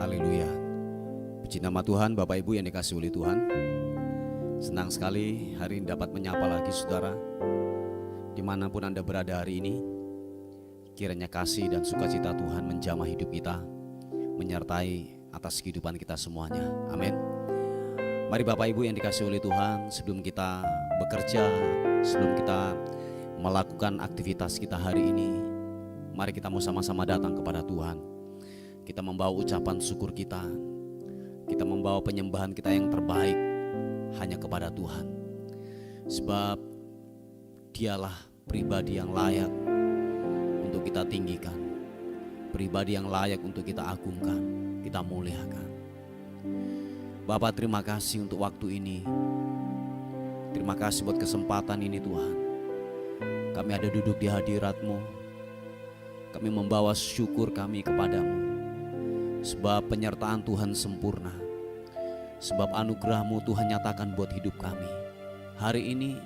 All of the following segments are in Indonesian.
Haleluya. Puji nama Tuhan, Bapak Ibu yang dikasihi oleh Tuhan. Senang sekali hari ini dapat menyapa lagi saudara. Dimanapun Anda berada hari ini, kiranya kasih dan sukacita Tuhan menjamah hidup kita, menyertai atas kehidupan kita semuanya. Amin. Mari Bapak Ibu yang dikasihi oleh Tuhan, sebelum kita bekerja, sebelum kita melakukan aktivitas kita hari ini, mari kita mau sama-sama datang kepada Tuhan. Kita membawa ucapan syukur kita, kita membawa penyembahan kita yang terbaik hanya kepada Tuhan. Sebab Dialah pribadi yang layak untuk kita tinggikan, pribadi yang layak untuk kita agungkan, kita muliakan. Bapak, terima kasih untuk waktu ini. Terima kasih buat kesempatan ini Tuhan. Kami ada duduk di hadirat-Mu. Kami membawa syukur kami kepadamu. Sebab penyertaan Tuhan sempurna. Sebab anugerah-Mu Tuhan nyatakan buat hidup kami. Hari ini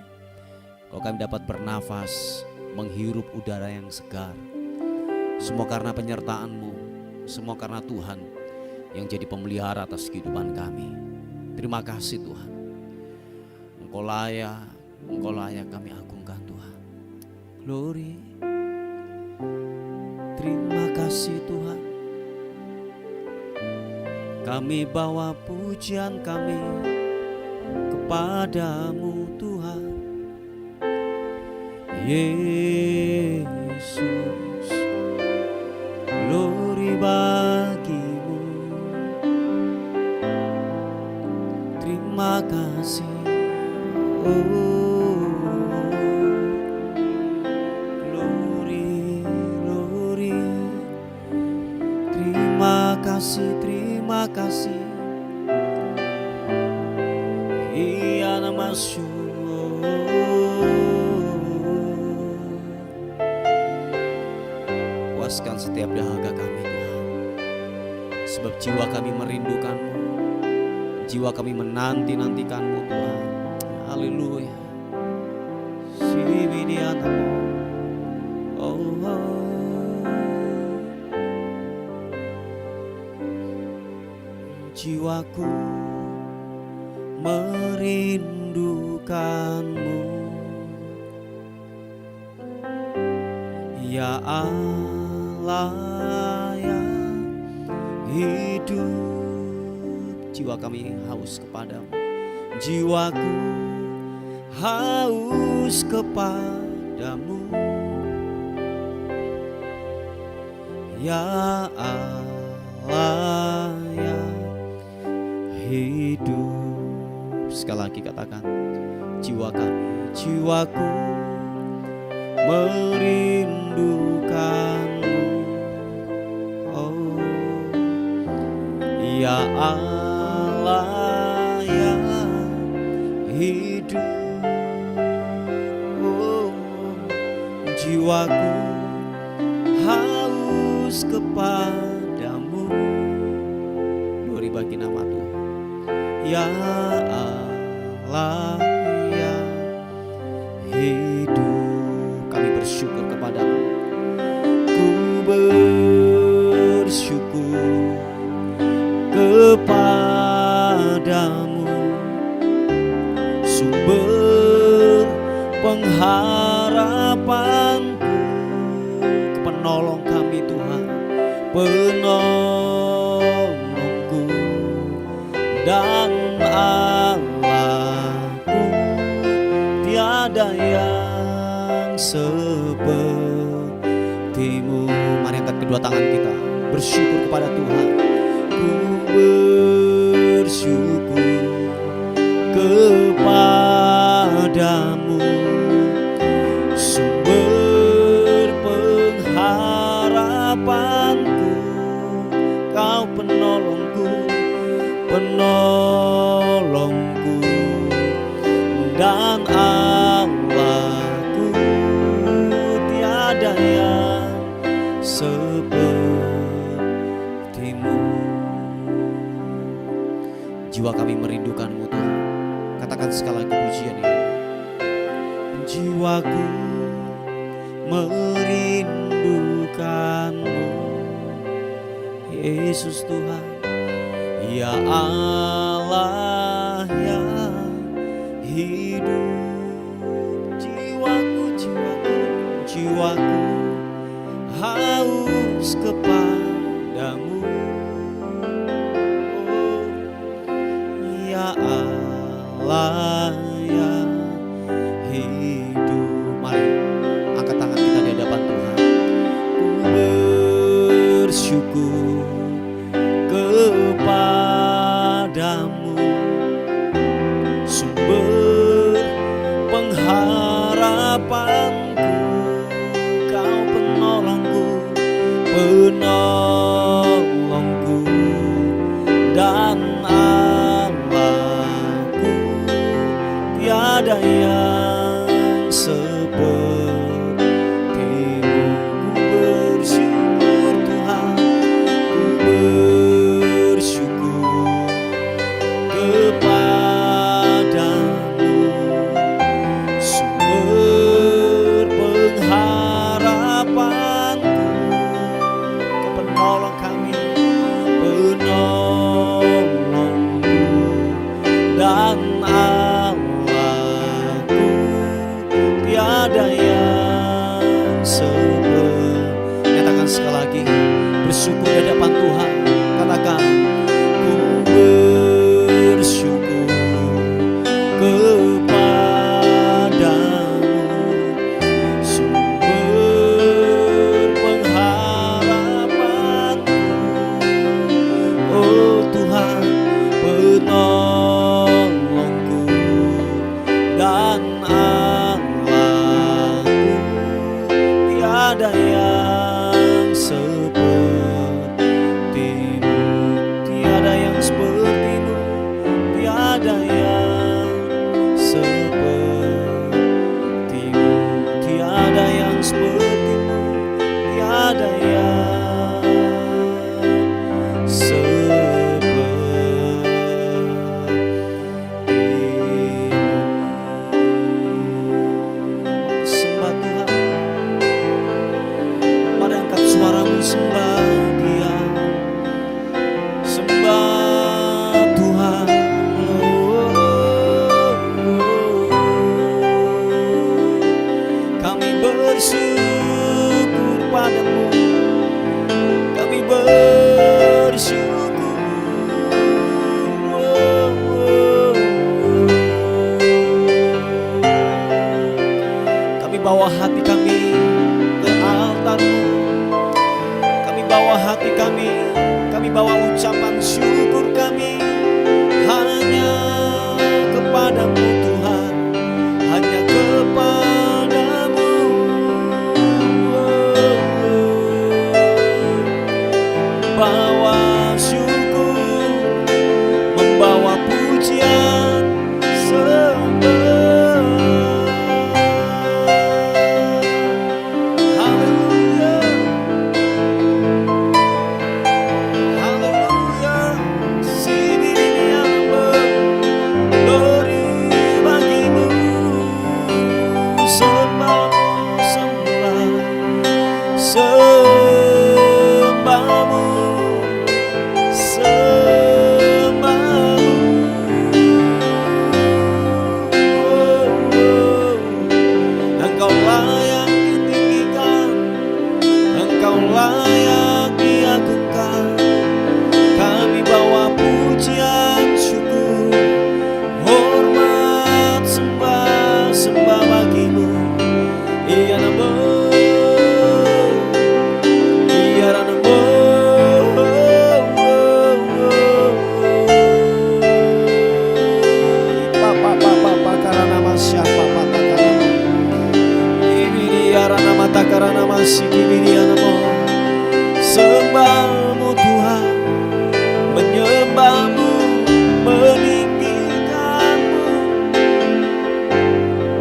kalau kami dapat bernafas, menghirup udara yang segar, semua karena penyertaan-Mu, semua karena Tuhan yang jadi pemelihara atas kehidupan kami. Terima kasih Tuhan. Engkau layak kami agungkan Tuhan. Glory. Terima kasih Tuhan. Kami bawa pujian kami kepadamu Tuhan Yesus. Glory bagimu. Terima kasih. Oh, glory, glory. Terima kasih, terima kasih. Iya nama syukur. Puaskan setiap dahaga kami Tuhan. Sebab jiwa kami merindukan-Mu, jiwa kami menanti-nantikan-Mu Tuhan. Haleluya. Oh, jiwaku merindukan-Mu, ya Allah yang hidup. Jiwa kami haus kepadamu. Jiwaku haus kepadamu, ya Allah yang hidup. Sekali lagi katakan, jiwaku merindukanmu. Oh, ya Allah yang hidup. Oh, jiwaku haus kepadamu. Glory bagi nama Tuhan. Ya Allah yang hidup, kami bersyukur kepadamu. Ku bersyukur kepadamu, sumber pengharapanku, penolong kami Tuhan, penolongku dan Allahku, tiada yang sepertimu. Mari angkat kedua tangan kita, bersyukur kepada Tuhan. Ku bersyukur kepadamu, sumber pengharapanku, Kau penolongku, penolongku dan Allahku, tiada yang sepertimu. Jiwa kami merindukan-Mu Tuhan. Katakan sekali lagi pujian ini. Jiwaku merindukan-Mu, Yesus Tuhan, ya Allah yang hidup. Jiwaku haus kepadamu. Oh, ya Allah yang hidup. Mari angkat tangan kita di hadapan Tuhan. Bersyukur kepadamu, sumber pengharapanku, Kau penolongku dan Allahku, tiada yang sepertimu. Ku bersyukur Tuhan, ku bersyukur kepadamu, sumber pengharapanku, Kau penolong kami, penolongku dan Allahku, tiada yang seperti. Nyatakan sekali lagi, bersyukur di hadapan Tuhan. Katakan, ku bersyukur kepadamu, sumber pengharapanku. Oh Tuhan, penolongku dan Allahku, tiada yang sepertimu, tiada yang sepertimu, tiada yang sepertimu, tiada yang sepertimu, tiada yang sepertimu. Sembah Tuhan, mari angkat suaramu, sembah Dia, sembah Tuhan. Kami bersyukur padamu, kami bersyukur. Kami bawa hati kami ke altar-Mu, kami bawa hati kami bawa ucapan syukur kami hanya kepadamu Tuhan, hanya kepadamu. Bawa syukur, membawa pujian, sembah. Haleluya, haleluya. Sibiriamba, glory bagimu. Sembah, sembah, sembahmu, sembahmu. Oh, oh. Engkau layak ditinggikan, Engkau layak diagungkan. Kami bawa pujian, syukur, hormat, sembah, sembah bagimu. Iya namo, iya namo. Papa karena nama siapa papa karena ibiriara nama takara nama sikibiriara namo. Sembahmu Tuhan, menyembahmu, meninggikanmu,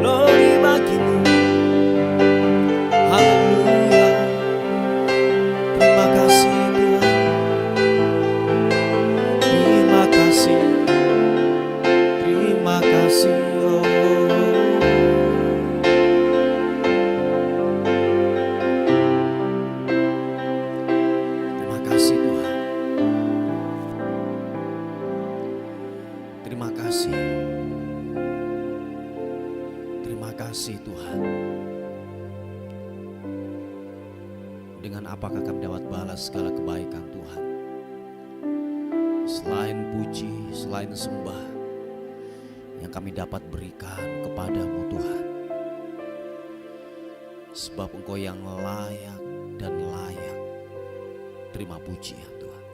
glory bagimu. Haleluya, terima kasih Tuhan, terima kasih, terima kasih. Oh, terima kasih Tuhan. kasih Tuhan. Dengan apakah kami dapat balas segala kebaikan Tuhan? Selain puji, selain sembah yang kami dapat berikan kepadamu Tuhan. Sebab Engkau yang layak dan layak. Terima pujian Tuhan.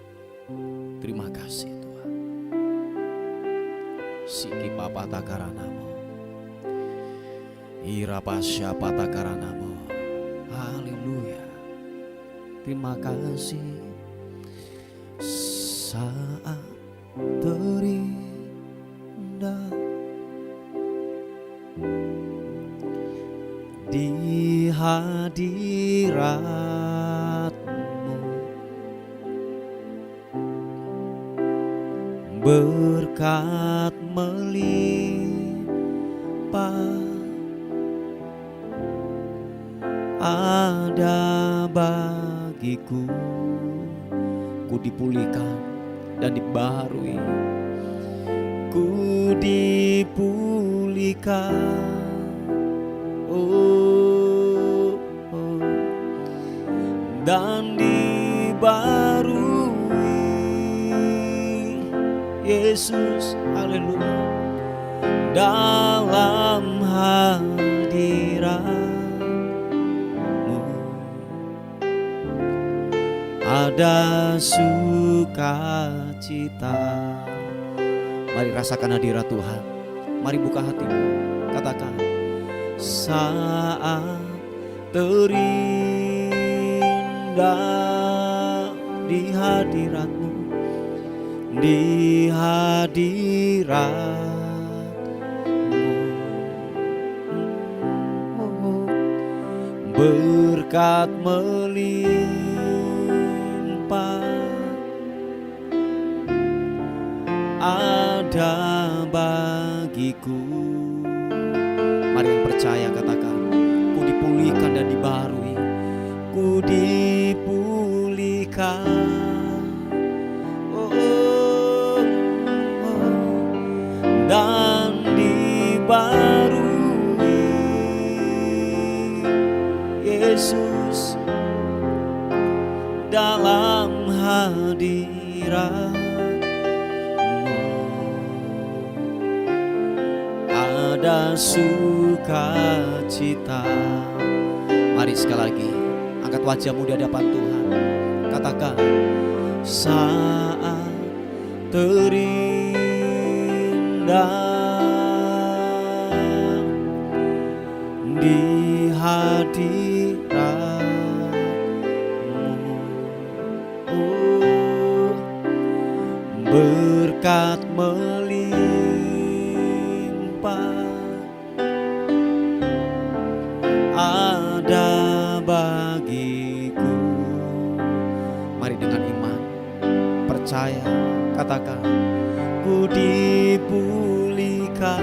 Terima kasih Tuhan. Siki papa takaranamo. Ira pasya patakaranamo. Haleluya. Terima kasih. Saat terindah di hadirat-Mu, berkat melimpah ada bagiku. Ku dipulihkan dan dibaharui, ku dipulihkan, dan dibaharui. Yesus, haleluya, dalam hadirat-Mu ada sukacita. Mari rasakan hadirat Tuhan. Mari buka hatimu. Katakan, saat terindah di hadirat-Mu, di hadirat-Mu, berkat melimpah ada bagiku. Mari yang percaya katakan, ku dipulihkan dan dibaharui, ku dipulihkan, dan dibaharui. Yesus, dalam hadirat ada sukacita. Mari sekali lagi angkat wajahmu di hadapan Tuhan. Katakan, saat terindah di hadirat-Mu, berkat melimpah ada bagiku. Mari dengan iman, percaya, katakan, ku dipulihkan.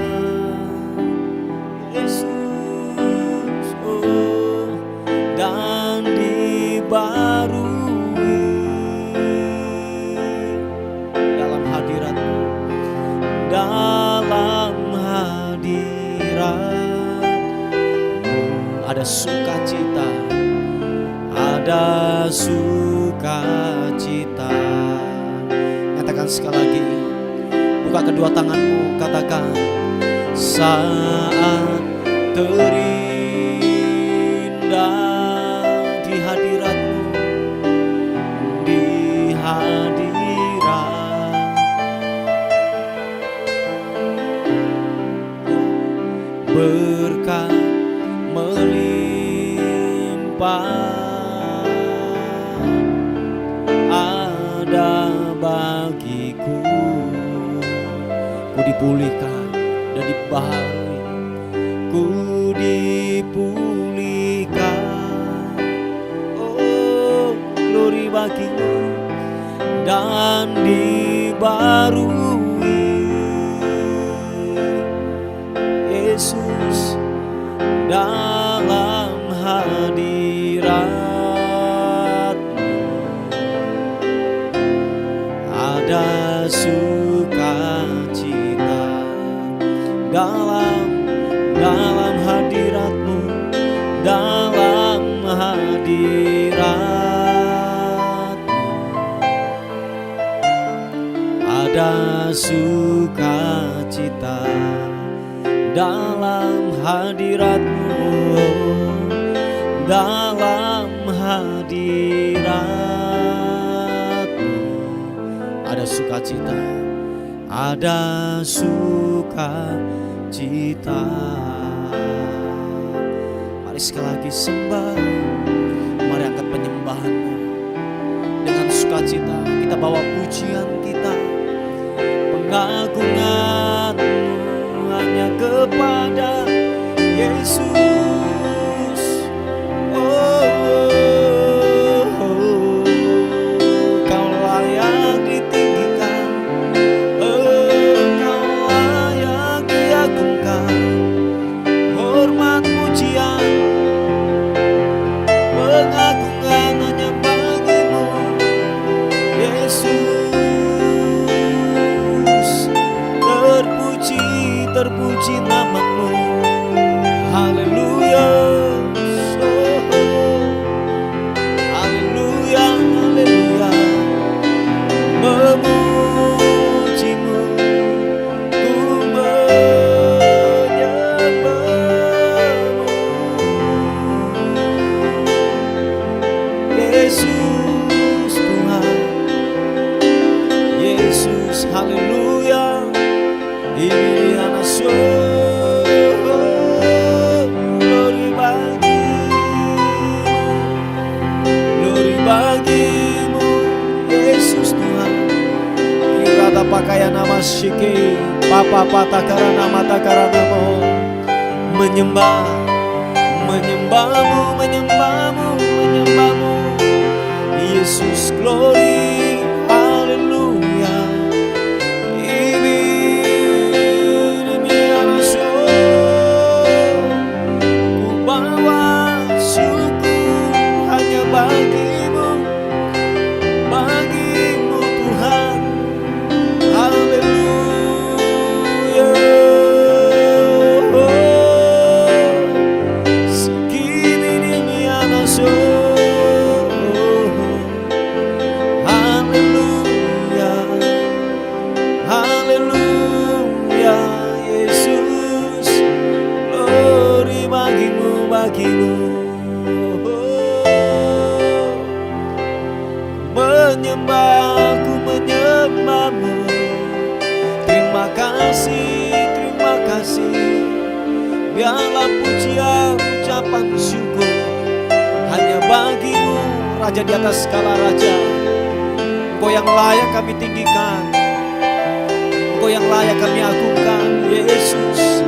Yesus, dan dibaharui dalam hadirat-Mu, dalam hadirat-Mu ada sukacita, ada sukacita. Katakan sekali lagi, buka kedua tanganmu, katakan, saat terindah di hadirat-Mu, di hadirat, berkat melimpah ada bagiku. Ku dipulihkan dan dibaharui, ku dipulihkan, oh glory bagimu, dan dibaharui. Yesus, dalam hadirat-Mu ada sukacita, dalam hadirat sukacita dalam hadirat-Mu, dalam hadirat-Mu ada sukacita, ada sukacita. Mari sekali lagi sembah, mari angkat penyembahan-Mu dengan sukacita. Kita bawa pujian kita, pengagungan-Mu hanya kepada Yesus. Kau layak ditinggikan, Kau layak diagungkan. Hormat pujian pengagungan hanya bagi-Mu Yesus. Terpuji nama-Mu, haleluya, haleluya, haleluya. Memuji-Mu, ku menyembah-Mu, Yesus Tuhan, Yesus, haleluya. Ini anak glory bagi-Mu, Yesus Tuhan. Irata pakaian nama syiki, papa patakarana matakarana-Mu, menyembah, menyembah-Mu, menyembah-Mu, menyembah-Mu, Yesus, glory, haleluya. Bagi-Mu, bagi-Mu Tuhan, haleluya. Segini ini anaso, haleluya, haleluya. Yesus, glory bagi-Mu, bagi-Mu. Menyembah, ku menyembah-Mu. Terima kasih, terima kasih. Biarlah pujian, ucapan syukur hanya bagi-Mu, Raja di atas segala raja. Engkau yang layak kami tinggikan, Engkau yang layak kami agungkan, Yesus.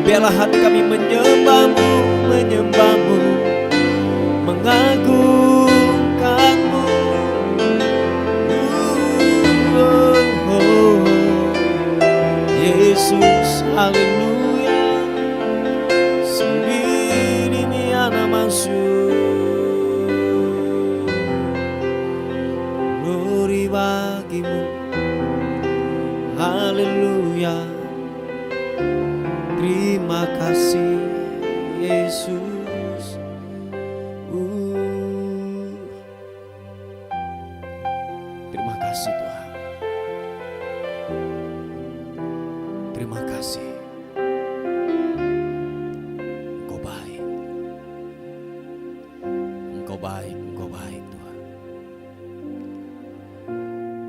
Biarlah hati kami menyembah-Mu, menyembah-Mu, mengagungkan-Mu. Yesus, haleluya. Sendiri miana masuk, glory bagi-Mu, haleluya. Terima kasih Yesus. Terima kasih Tuhan. Terima kasih. Engkau baik. Engkau baik, Engkau baik Tuhan.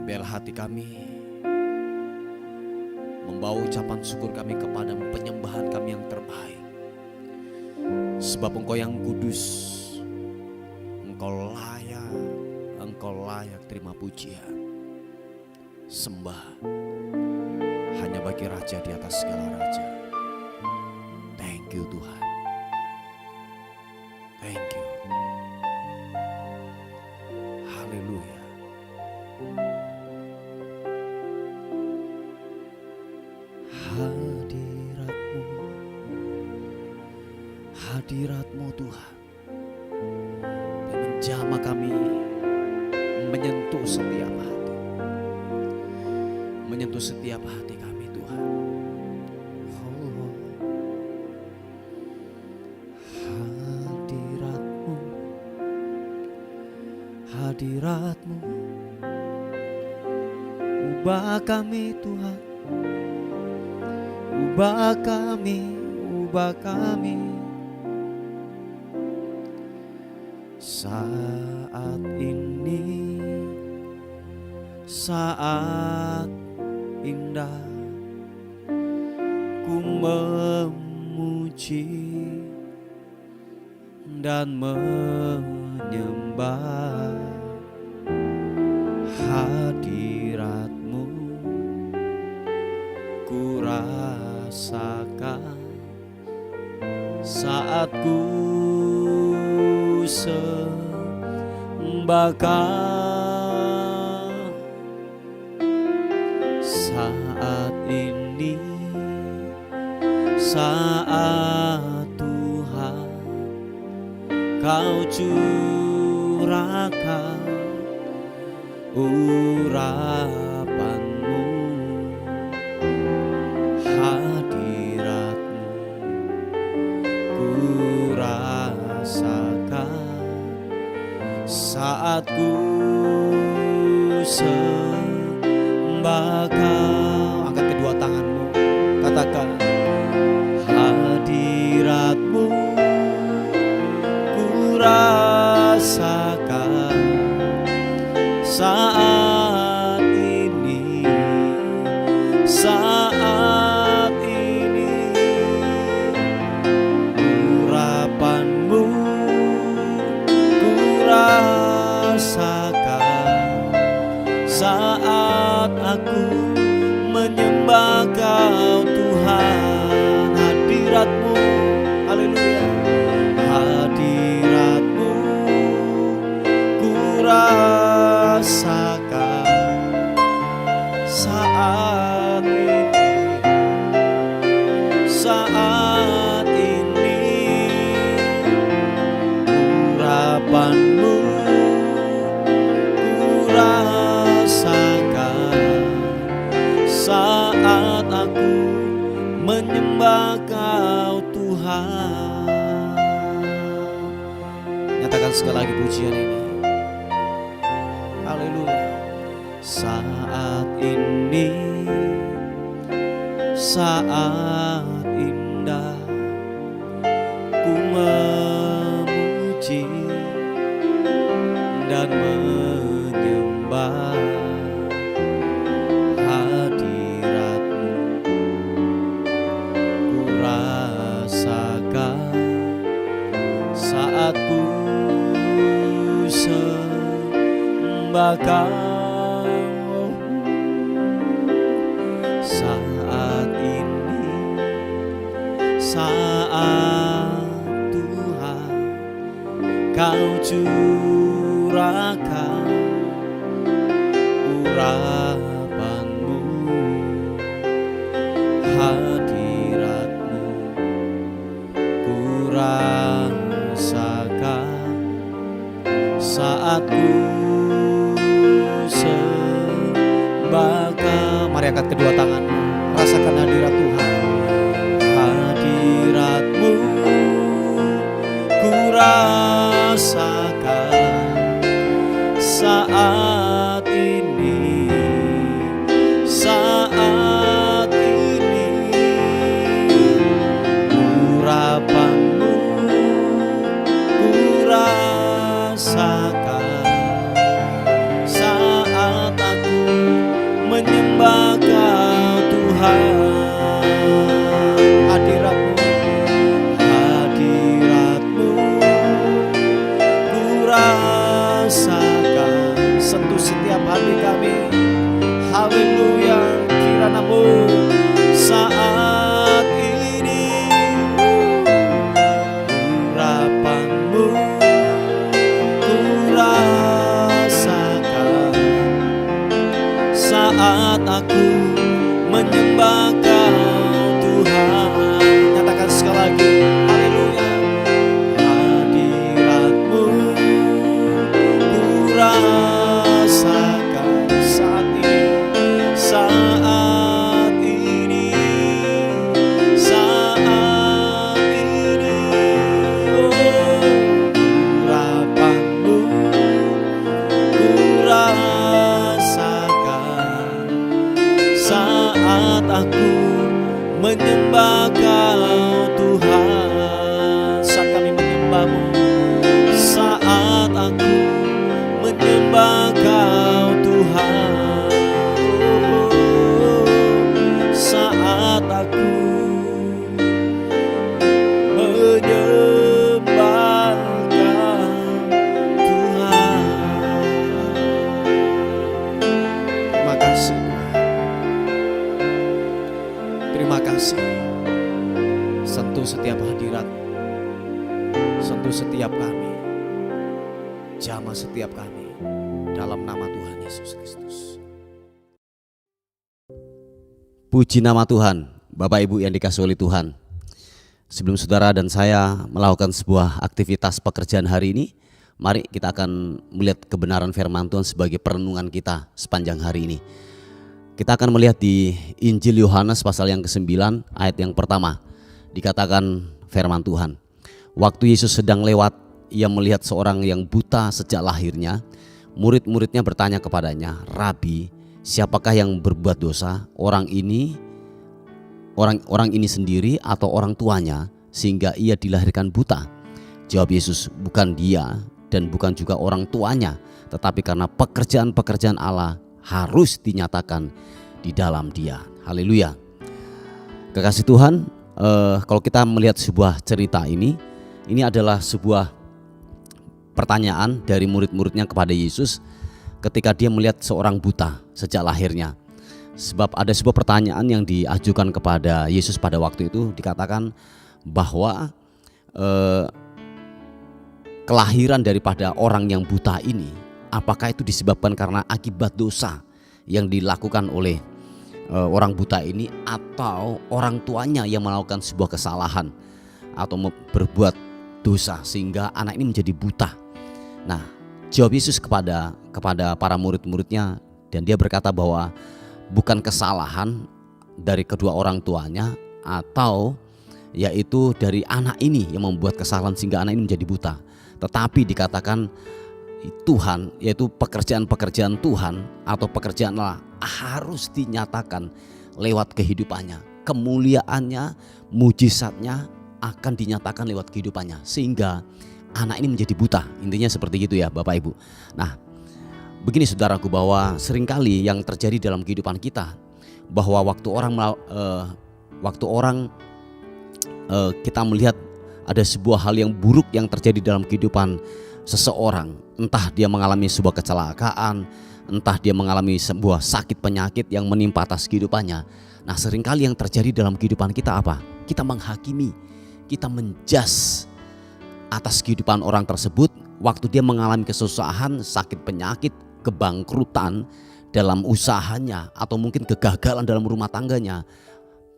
Biarlah hati kami membawa ucapan syukur kami kepadamu, penyembahan kami yang terbaik. Sebab Engkau yang kudus, Engkau layak terima pujian, sembah hanya bagi Raja di atas segala raja. Thank you Tuhan. Thank you. Haleluya. Hadirat-Mu, hadirat-Mu Tuhan, dan menjamah kami, menyentuh setiap hati, menyentuh setiap hati kami Tuhan. Hadirat-Mu, hadirat-Mu, Ubah kami Tuhan, ubah kami, ubah kami. Saat ini saat indah, ku memuji dan menyembah hadirat-Mu. Ku rasakan saat ku sembahkan. Saat ini saat Tuhan Kau curahkan urapan-Mu, hadirat-Mu. Ku rasakan saat ku sembah Kau. Angkat kedua tanganmu, katakan hadirat-Mu. Ku rasakan saat ini, saat ini. Urapan-Mu ku rasakan saat aku menyembah Kau Tuhan. Hadirat-Mu, haleluya, hadirat-Mu ku rasakan saat ini, saat ini. Urapan-Mu ku rasakan saat aku menyembah Kau Tuhan. Nyatakan sekali lagi pujian ini. Haleluya. Saat ini saat indah, ku memuji dan menyembah hadirat-Mu. Ku rasakan saat ku sembah Kau. Saat ini saat Tuhan Kau curahkan urapan-Mu, hadirat-Mu. Ku rasakan saat ku sembah Kau. Mari angkat kedua tanganmu, rasakan hadirat Tuhan. Hadirat-Mu ku rasakan saat ini, saat ini. Urapan-Mu ku rasakan saat aku menyembah Kau Tuhan. Hadirat-Mu, hadirat-Mu ku rasakan, sentuh setiap hati kami. Haleluya, kirana-Mu saat ini. Urapan-Mu ku rasakan saat aku menyembah Kau Tuhan. Nyatakan sekali lagi, haleluya. Hadirat-Mu ku rasakan saat ini, saat ini, saat ini. Urapan-Mu ku rasakan menyembah Kau Tuhan. Saat kami menyembah-Mu, saat aku menyembah Kau Tuhan, saat aku menyembah Kau Tuhan. Terima kasih Tuhan. Terima kasih. Sentuh setiap hadirat, sentuh setiap kami, jamah setiap kami, dalam nama Tuhan Yesus Kristus. Puji nama Tuhan. Bapak Ibu yang dikasihi oleh Tuhan, sebelum saudara dan saya melakukan sebuah aktivitas pekerjaan hari ini, mari kita akan melihat kebenaran firman Tuhan sebagai perenungan kita sepanjang hari ini. Kita akan melihat di Injil Yohanes pasal yang ke-9 ayat yang pertama. Dikatakan firman Tuhan, waktu Yesus sedang lewat, ia melihat seorang yang buta sejak lahirnya. Murid-muridnya bertanya kepadanya, Rabi, siapakah yang berbuat dosa, orang ini sendiri atau orang tuanya, sehingga ia dilahirkan buta? Jawab Yesus, bukan dia dan bukan juga orang tuanya, tetapi karena pekerjaan-pekerjaan Allah harus dinyatakan di dalam dia. Haleluya. Kekasih Tuhan, kalau kita melihat sebuah cerita ini adalah sebuah pertanyaan dari murid-muridnya kepada Yesus ketika dia melihat seorang buta sejak lahirnya. Sebab ada sebuah pertanyaan yang diajukan kepada Yesus pada waktu itu, dikatakan bahwa kelahiran daripada orang yang buta ini, apakah itu disebabkan karena akibat dosa yang dilakukan oleh orang buta ini, atau orang tuanya yang melakukan sebuah kesalahan atau berbuat dosa sehingga anak ini menjadi buta. Nah, jawab Yesus kepada para murid-muridnya, dan dia berkata bahwa bukan kesalahan dari kedua orang tuanya atau yaitu dari anak ini yang membuat kesalahan sehingga anak ini menjadi buta, tetapi dikatakan Tuhan, yaitu pekerjaan-pekerjaan Tuhan atau pekerjaan Allah harus dinyatakan lewat kehidupannya. Kemuliaannya, mujizatnya akan dinyatakan lewat kehidupannya sehingga anak ini menjadi buta. Intinya seperti itu ya Bapak Ibu. Nah, begini saudaraku, bahwa seringkali yang terjadi dalam kehidupan kita, bahwa waktu kita melihat ada sebuah hal yang buruk yang terjadi dalam kehidupan seseorang, entah dia mengalami sebuah kecelakaan, entah dia mengalami sebuah sakit penyakit yang menimpa atas kehidupannya. Nah, seringkali yang terjadi dalam kehidupan kita apa? Kita menghakimi, kita menjas atas kehidupan orang tersebut waktu dia mengalami kesusahan, sakit penyakit, kebangkrutan dalam usahanya, atau mungkin kegagalan dalam rumah tangganya.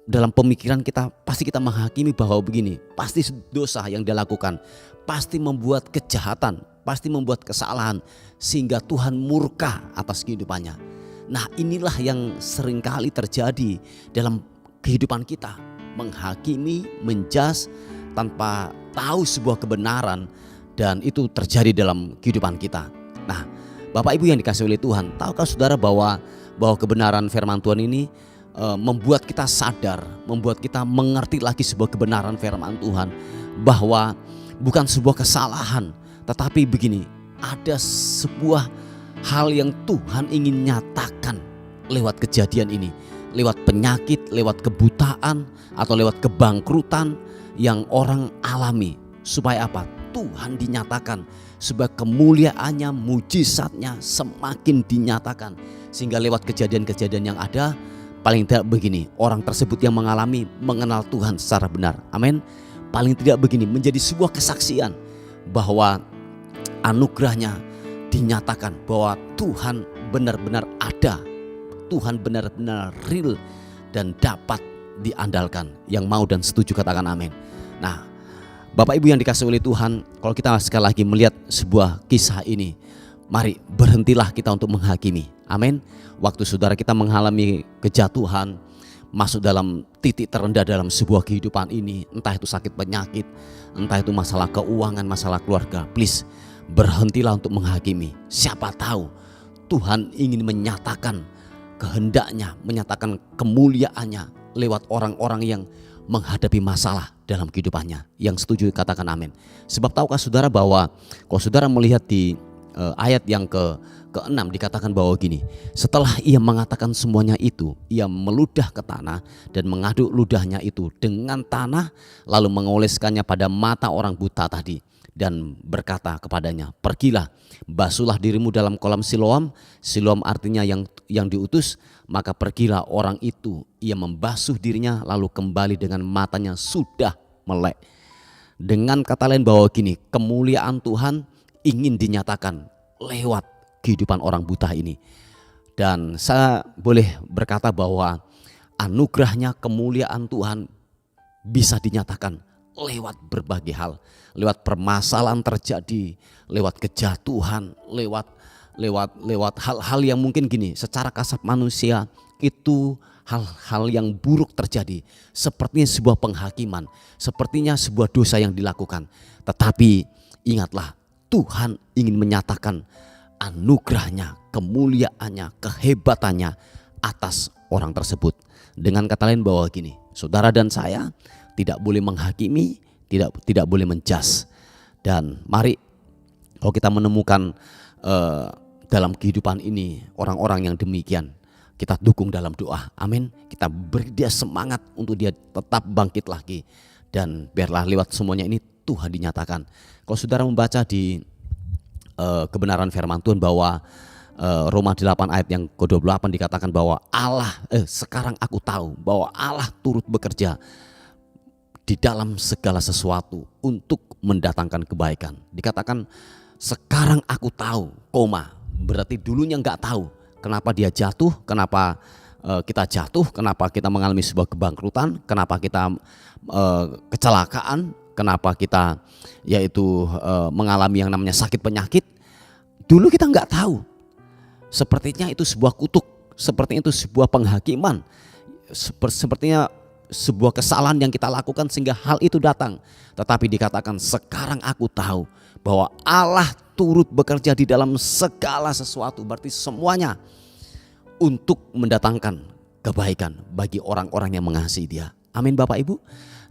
Dalam pemikiran kita pasti kita menghakimi bahwa begini, pasti dosa yang dia lakukan, pasti membuat kejahatan, pasti membuat kesalahan sehingga Tuhan murka atas kehidupannya. Nah, inilah yang seringkali terjadi dalam kehidupan kita, menghakimi, menjas tanpa tahu sebuah kebenaran, dan itu terjadi dalam kehidupan kita. Nah, Bapak Ibu yang dikasihi oleh Tuhan, tahukah saudara bahwa kebenaran firman Tuhan ini membuat kita sadar, membuat kita mengerti lagi sebuah kebenaran firman Tuhan, bahwa bukan sebuah kesalahan, tetapi begini, ada sebuah hal yang Tuhan ingin nyatakan lewat kejadian ini, lewat penyakit, lewat kebutaan, atau lewat kebangkrutan yang orang alami. Supaya apa? Tuhan dinyatakan, supaya kemuliaannya, mujizatnya semakin dinyatakan, sehingga lewat kejadian-kejadian yang ada, paling tidak begini, orang tersebut yang mengalami mengenal Tuhan secara benar. Amin. Paling tidak begini, menjadi sebuah kesaksian bahwa anugerahnya dinyatakan, bahwa Tuhan benar-benar ada, Tuhan benar-benar real dan dapat diandalkan. Yang mau dan setuju katakan amin. Nah, Bapak Ibu yang dikasihi oleh Tuhan, kalau kita sekali lagi melihat sebuah kisah ini, mari berhentilah kita untuk menghakimi. Amin. Waktu saudara kita mengalami kejatuhan, masuk dalam titik terendah dalam sebuah kehidupan ini, entah itu sakit penyakit, entah itu masalah keuangan, masalah keluarga, please berhentilah untuk menghakimi. Siapa tahu Tuhan ingin menyatakan kehendaknya, menyatakan kemuliaannya lewat orang-orang yang menghadapi masalah dalam kehidupannya. Yang setuju katakan amin. Sebab tahukah saudara bahwa kalau saudara melihat di ayat yang ke-6 dikatakan bahwa gini, setelah ia mengatakan semuanya itu, ia meludah ke tanah dan mengaduk ludahnya itu dengan tanah, lalu mengoleskannya pada mata orang buta tadi dan berkata kepadanya, pergilah, basuhlah dirimu dalam kolam Siloam. Siloam artinya yang diutus. Maka pergilah orang itu, ia membasuh dirinya lalu kembali dengan matanya sudah melek. Dengan kata lain bahwa gini, kemuliaan Tuhan ingin dinyatakan lewat kehidupan orang buta ini. Dan saya boleh berkata bahwa anugerahnya, kemuliaan Tuhan bisa dinyatakan lewat berbagai hal. Lewat permasalahan terjadi, lewat kejatuhan, lewat hal-hal yang mungkin gini, secara kasat manusia itu hal-hal yang buruk terjadi. Sepertinya sebuah penghakiman, sepertinya sebuah dosa yang dilakukan. Tetapi ingatlah, Tuhan ingin menyatakan anugerahnya, kemuliaannya, kehebatannya atas orang tersebut. Dengan kata lain bahwa gini, saudara dan saya tidak boleh menghakimi, tidak boleh menjudge. Dan mari kalau kita menemukan dalam kehidupan ini orang-orang yang demikian, kita dukung dalam doa, amin. Kita beri dia semangat untuk dia tetap bangkit lagi. Dan biarlah lewat semuanya ini Tuhan dinyatakan. Kalau saudara membaca di kebenaran firman Tuhan bahwa Roma 8 ayat yang ke-28 dikatakan bahwa sekarang aku tahu bahwa Allah turut bekerja di dalam segala sesuatu untuk mendatangkan kebaikan. Dikatakan sekarang aku tahu, berarti dulunya enggak tahu. Kenapa dia jatuh, kenapa kita jatuh, kenapa kita mengalami sebuah kebangkrutan, kenapa kita kecelakaan, kenapa kita mengalami yang namanya sakit penyakit. Dulu kita enggak tahu. Sepertinya itu sebuah kutuk, sepertinya itu sebuah penghakiman, sepertinya sebuah kesalahan yang kita lakukan sehingga hal itu datang. Tetapi dikatakan sekarang aku tahu bahwa Allah turut bekerja di dalam segala sesuatu, berarti semuanya untuk mendatangkan kebaikan bagi orang-orang yang mengasihi Dia. Amin Bapak Ibu.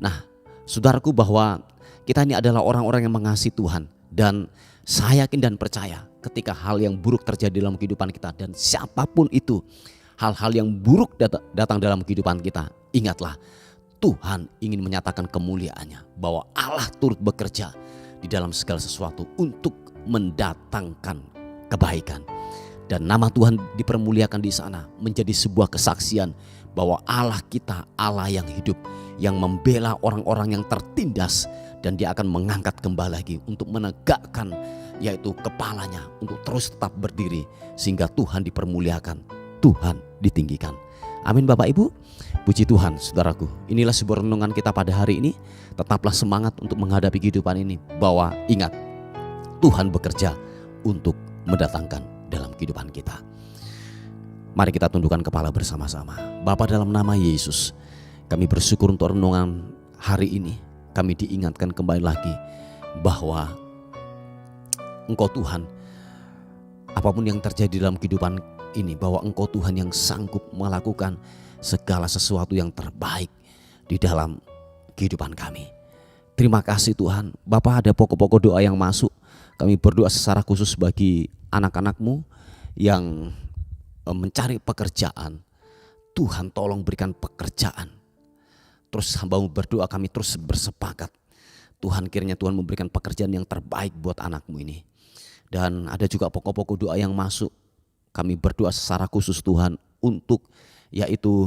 Nah, saudaraku, bahwa kita ini adalah orang-orang yang mengasihi Tuhan, dan saya yakin dan percaya ketika hal yang buruk terjadi dalam kehidupan kita, dan siapapun itu, hal-hal yang buruk datang dalam kehidupan kita, ingatlah Tuhan ingin menyatakan kemuliaannya, bahwa Allah turut bekerja di dalam segala sesuatu untuk mendatangkan kebaikan. Dan nama Tuhan dipermuliakan di sana, menjadi sebuah kesaksian bahwa Allah kita Allah yang hidup, yang membela orang-orang yang tertindas, dan Dia akan mengangkat kembali lagi untuk menegakkan yaitu kepalanya untuk terus tetap berdiri, sehingga Tuhan dipermuliakan, Tuhan ditinggikan. Amin Bapak Ibu. Puji Tuhan saudaraku. Inilah sebuah renungan kita pada hari ini. Tetaplah semangat untuk menghadapi kehidupan ini, bahwa ingat, Tuhan bekerja untuk mendatangkan dalam kehidupan kita. Mari kita tundukkan kepala bersama-sama. Bapa, dalam nama Yesus, kami bersyukur untuk renungan hari ini. Kami diingatkan kembali lagi bahwa Engkau Tuhan, apapun yang terjadi dalam kehidupan ini, bahwa Engkau Tuhan yang sanggup melakukan segala sesuatu yang terbaik di dalam kehidupan kami. Terima kasih Tuhan. Bapa, ada pokok-pokok doa yang masuk. Kami berdoa secara khusus bagi anak-anak-Mu yang mencari pekerjaan. Tuhan tolong berikan pekerjaan. Terus hamba-Mu berdoa, kami terus bersepakat. Tuhan, kiranya Tuhan memberikan pekerjaan yang terbaik buat anak-Mu ini. Dan ada juga pokok-pokok doa yang masuk. Kami berdoa secara khusus Tuhan untuk yaitu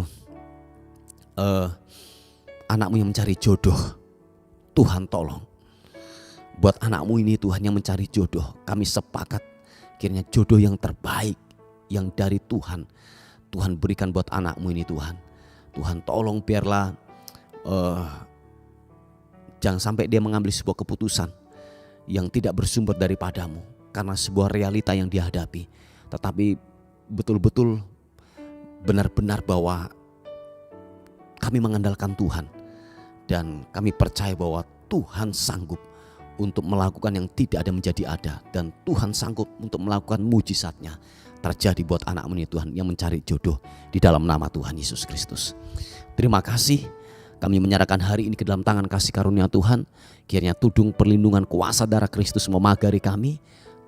anak-Mu yang mencari jodoh. Tuhan tolong. Buat anak-Mu ini Tuhan yang mencari jodoh, kami sepakat kiranya jodoh yang terbaik yang dari Tuhan, Tuhan berikan buat anak-Mu ini Tuhan. Tuhan tolong biarlah jangan sampai dia mengambil sebuah keputusan yang tidak bersumber daripada-Mu karena sebuah realita yang dihadapi. Tetapi betul-betul benar-benar bahwa kami mengandalkan Tuhan, dan kami percaya bahwa Tuhan sanggup untuk melakukan yang tidak ada menjadi ada, dan Tuhan sanggup untuk melakukan mujizatnya terjadi buat anak-Mu ini Tuhan yang mencari jodoh di dalam nama Tuhan Yesus Kristus. Terima kasih Kami menyerahkan hari ini ke dalam tangan kasih karunia Tuhan. Kiranya tudung perlindungan kuasa darah Kristus memagari kami.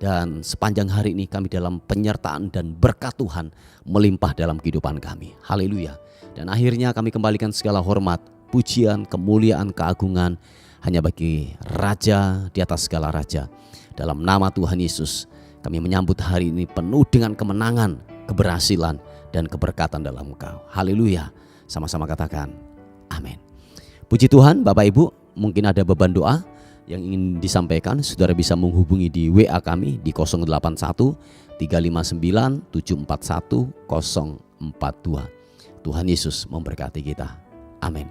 Dan sepanjang hari ini kami dalam penyertaan dan berkat Tuhan melimpah dalam kehidupan kami. Haleluya. Dan akhirnya kami kembalikan segala hormat, pujian, kemuliaan, keagungan hanya bagi Raja di atas segala raja. Dalam nama Tuhan Yesus kami menyambut hari ini penuh dengan kemenangan, keberhasilan, dan keberkatan dalam Engkau. Haleluya. Sama-sama katakan amin. Puji Tuhan. Bapak Ibu, mungkin ada beban doa yang ingin disampaikan, saudara bisa menghubungi di WA kami di 081 359 741 042. Tuhan Yesus memberkati kita. Amin.